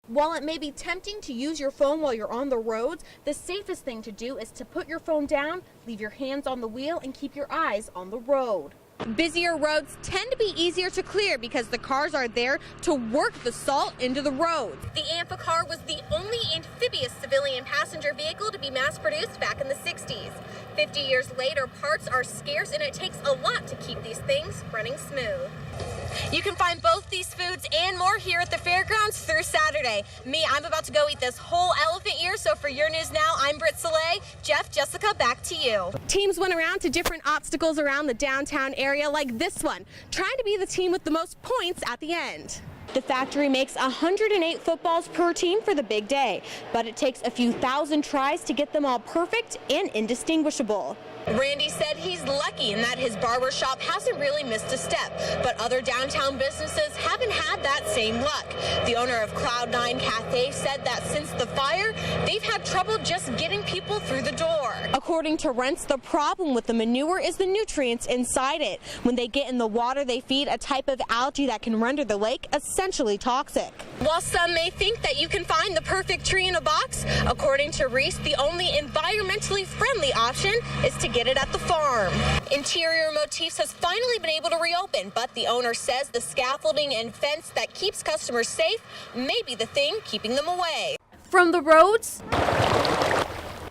While it may be tempting to use your phone while you're on the roads, the safest thing to do is to put your phone down, leave your hands on the wheel, and keep your eyes on the road. Busier roads tend to be easier to clear because the cars are there to work the salt into the roads. The Amphicar was the only amphibious civilian passenger vehicle to be mass-produced back in the 60s. 50 years later, parts are scarce and it takes a lot to keep these things running smooth. You can find both these foods and more here at the fairgrounds through Saturday. I'm about to go eat this whole elephant ear, so for your news now, I'm Britt Salay. Jeff, Jessica, back to you. Teams went around to different obstacles around the downtown area like this one, trying to be the team with the most points at the end. The factory makes 108 footballs per team for the big day, but it takes a few thousand tries to get them all perfect and indistinguishable. Randy said he's lucky in that his barber shop hasn't really missed a step, but other downtown businesses haven't had that same luck. The owner of Cloud9 Cafe said that since the fire, they've had trouble just getting people through the door. According to Rents, the problem with the manure is the nutrients inside it. When they get in the water, they feed a type of algae that can render the lake essentially toxic. While some may think that you can find the perfect tree in a box, according to Reese, the only environmentally friendly option is to get it at the farm. Interior Motifs has finally been able to reopen, but the owner says the scaffolding and fence that keeps customers safe may be the thing keeping them away. From the roads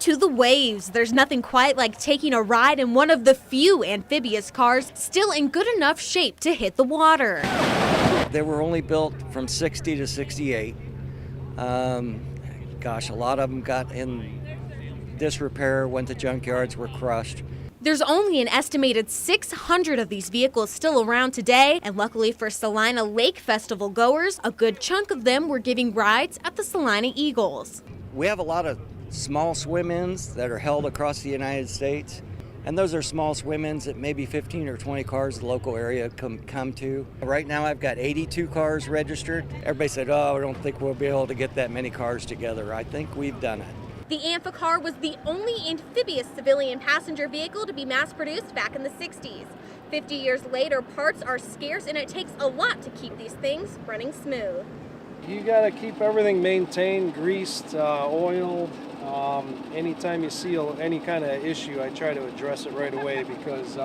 to the waves, there's nothing quite like taking a ride in one of the few amphibious cars still in good enough shape to hit the water. They were only built from 60 to 68. Gosh, a lot of them got in disrepair, went to junkyards, were crushed. There's only an estimated 600 of these vehicles still around today, and luckily for Salina Lake Festival goers, a good chunk of them were giving rides at the Salina Eagles. We have a lot of small swim-ins that are held across the United States, and those are small swim-ins that maybe 15 or 20 cars in the local area come to. Right now I've got 82 cars registered. Everybody said, oh, I don't think we'll be able to get that many cars together. I think we've done it. The Amphicar was the only amphibious civilian passenger vehicle to be mass-produced back in the 60s. 50 years later, parts are scarce and it takes a lot to keep these things running smooth. You got to keep everything maintained, greased, oiled. Anytime you see any kind of issue, I try to address it right away because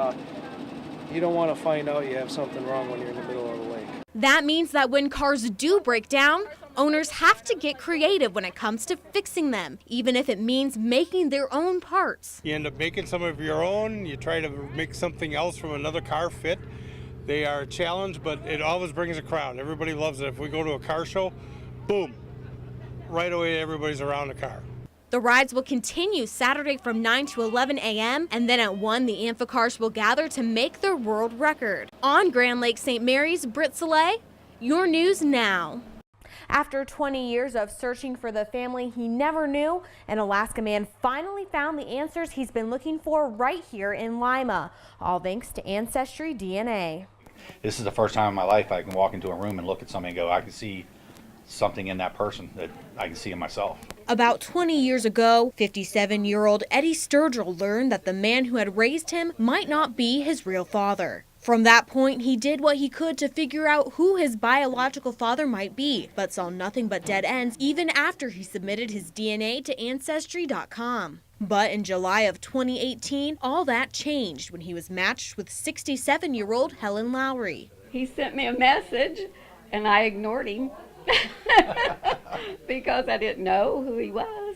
you don't want to find out you have something wrong when you're in the middle of the lake. That means that when cars do break down, owners have to get creative when it comes to fixing them, even if it means making their own parts. You end up making some of your own, you try to make something else from another car fit. They are a challenge, but it always brings a crowd. Everybody loves it. If we go to a car show, boom, right away everybody's around the car. The rides will continue Saturday from 9 to 11 a.m. and then at 1, the Amphicars will gather to make their world record. On Grand Lake St. Mary's, Britt Salay, your news now. After 20 years of searching for the family he never knew, an Alaska man finally found the answers he's been looking for right here in Lima, all thanks to Ancestry DNA. This is the first time in my life I can walk into a room and look at somebody and go, I can see something in that person that I can see in myself. About 20 years ago, 57-year-old Eddie Sturgill learned that the man who had raised him might not be his real father. From that point, he did what he could to figure out who his biological father might be, but saw nothing but dead ends even after he submitted his DNA to Ancestry.com. But in July of 2018, all that changed when he was matched with 67-year-old Helen Lowry. He sent me a message, and I ignored him because I didn't know who he was,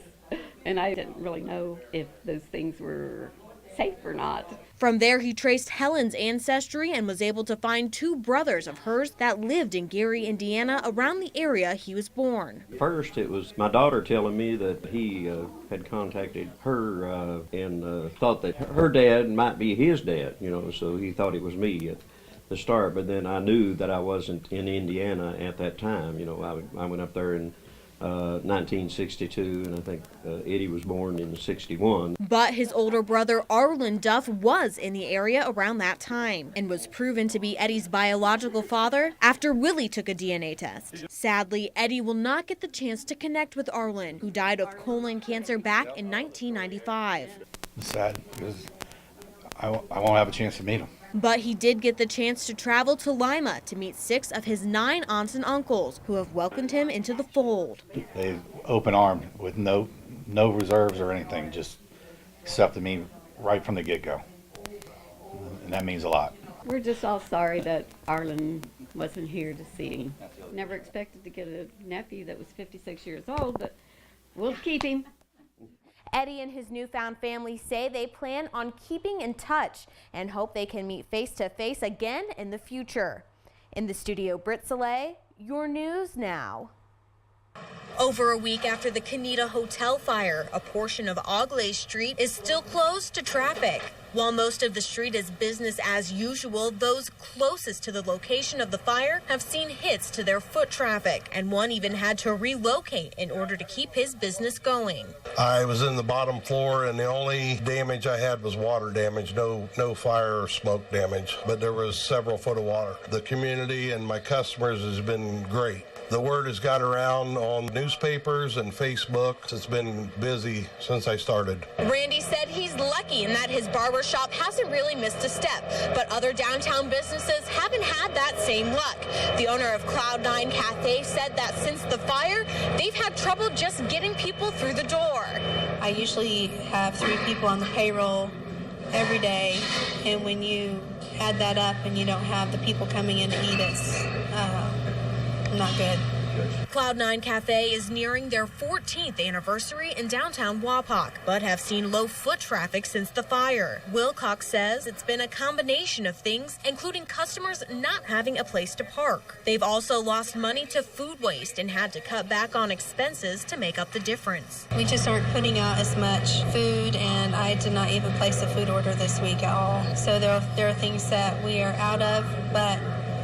and I didn't really know if those things were safe or not. From there, he traced Helen's ancestry and was able to find 2 brothers of hers that lived in Gary, Indiana, around the area he was born. First, it was my daughter telling me that he had contacted her and thought that her dad might be his dad, so he thought it was me at the start. But then I knew that I wasn't in Indiana at that time. I went up there in 1962, and I think Eddie was born in 61. But his older brother Arlen Duff was in the area around that time and was proven to be Eddie's biological father after Willie took a DNA test. Sadly, Eddie will not get the chance to connect with Arlen, who died of colon cancer back in 1995. It's sad because I won't have a chance to meet him. But he did get the chance to travel to Lima to meet 6 of his 9 aunts and uncles who have welcomed him into the fold. They've open-armed with no reserves or anything, just accepted me right from the get-go. And that means a lot. We're just all sorry that Arlen wasn't here to see him. Never expected to get a nephew that was 56 years old, but we'll keep him. Eddie and his newfound family say they plan on keeping in touch and hope they can meet face to face again in the future. In the studio, Britt Salay, your news now. Over a week after the Canita Hotel fire, a portion of Augley Street is still closed to traffic. While most of the street is business as usual, those closest to the location of the fire have seen hits to their foot traffic, and one even had to relocate in order to keep his business going. I was in the bottom floor, and the only damage I had was water damage, no fire or smoke damage, but there was several foot of water. The community and my customers has been great. The word has got around on newspapers and Facebook. It's been busy since I started. Randy said he's lucky in that his barber shop hasn't really missed a step, but other downtown businesses haven't had that same luck. The owner of Cloud9 Cafe said that since the fire, they've had trouble just getting people through the door. I usually have 3 people on the payroll every day, and when you add that up and you don't have the people coming in to eat, it's not good. Cloud9 Cafe is nearing their 14th anniversary in downtown Wapak, but have seen low foot traffic since the fire. Wilcox says it's been a combination of things, including customers not having a place to park. They've also lost money to food waste and had to cut back on expenses to make up the difference. We just aren't putting out as much food, and I did not even place a food order this week at all. So there are things that we are out of, but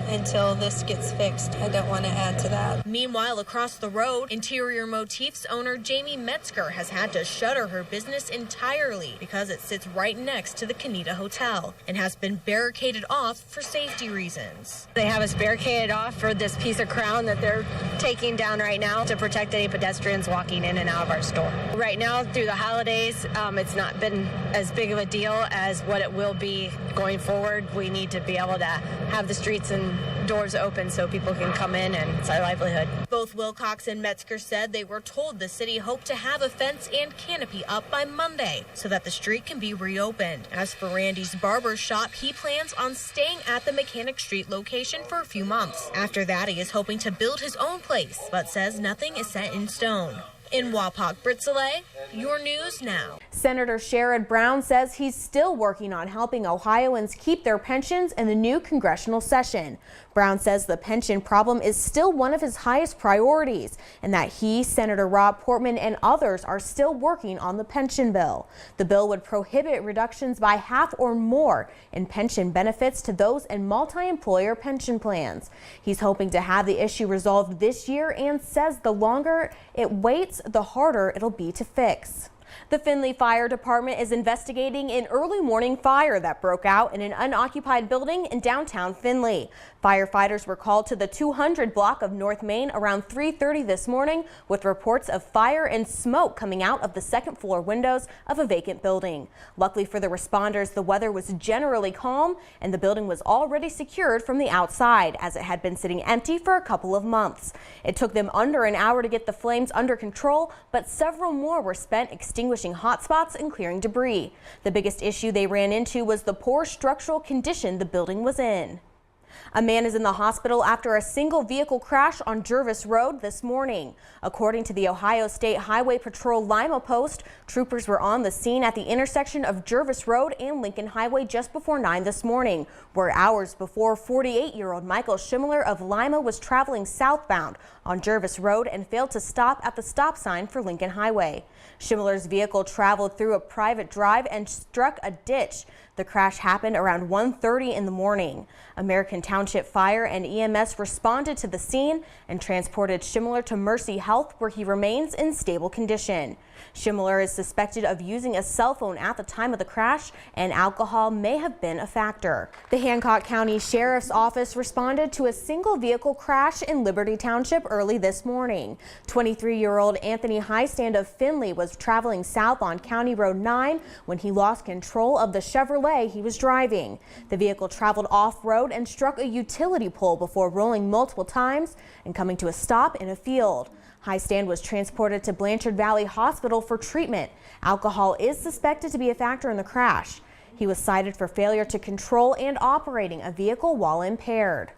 until this gets fixed, I don't want to add to that. Meanwhile, across the road, Interior Motifs owner Jamie Metzger has had to shutter her business entirely because it sits right next to the Canita Hotel and has been barricaded off for safety reasons. They have us barricaded off for this piece of crown that they're taking down right now to protect any pedestrians walking in and out of our store. Right now, through the holidays, it's not been as big of a deal as what it will be going forward. We need to be able to have the streets and doors open so people can come in, and it's our livelihood. Both Wilcox and Metzger said they were told the city hoped to have a fence and canopy up by Monday so that the street can be reopened. As for Randy's barber shop, he plans on staying at the Mechanic Street location for a few months. After that, he is hoping to build his own place, but says nothing is set in stone. In Wapak, Britt Salay, your news now. Senator Sherrod Brown says he's still working on helping Ohioans keep their pensions in the new congressional session. Brown says the pension problem is still one of his highest priorities and that he, Senator Rob Portman, and others are still working on the pension bill. The bill would prohibit reductions by half or more in pension benefits to those in multi-employer pension plans. He's hoping to have the issue resolved this year and says the longer it waits, the harder it'll be to fix. The Findlay Fire Department is investigating an early morning fire that broke out in an unoccupied building in downtown Findlay. Firefighters were called to the 200 block of North Main around 3:30 this morning with reports of fire and smoke coming out of the second floor windows of a vacant building. Luckily for the responders, the weather was generally calm and the building was already secured from the outside as it had been sitting empty for a couple of months. It took them under an hour to get the flames under control, but several more were spent extinguishing hot spots and clearing debris. The biggest issue they ran into was the poor structural condition the building was in. A man is in the hospital after a single vehicle crash on Jervis Road this morning. According to the Ohio State Highway Patrol Lima Post, troopers were on the scene at the intersection of Jervis Road and Lincoln Highway just before 9 this morning, where hours before 48-year-old Michael Schimler of Lima was traveling southbound on Jervis Road and failed to stop at the stop sign for Lincoln Highway. Schimler's vehicle traveled through a private drive and struck a ditch. The crash happened around 1:30 in the morning. American Township Fire and EMS responded to the scene and transported Schimler to Mercy Health, where he remains in stable condition. Schimler is suspected of using a cell phone at the time of the crash, and alcohol may have been a factor. The Hancock County Sheriff's Office responded to a single vehicle crash in Liberty Township early this morning. 23-year-old Anthony Highstand of Findlay Salay was traveling south on County Road 9 when he lost control of the Chevrolet he was driving. The vehicle traveled off-road and struck a utility pole before rolling multiple times and coming to a stop in a field. Highstand was transported to Blanchard Valley Hospital for treatment. Alcohol is suspected to be a factor in the crash. He was cited for failure to control and operating a vehicle while impaired.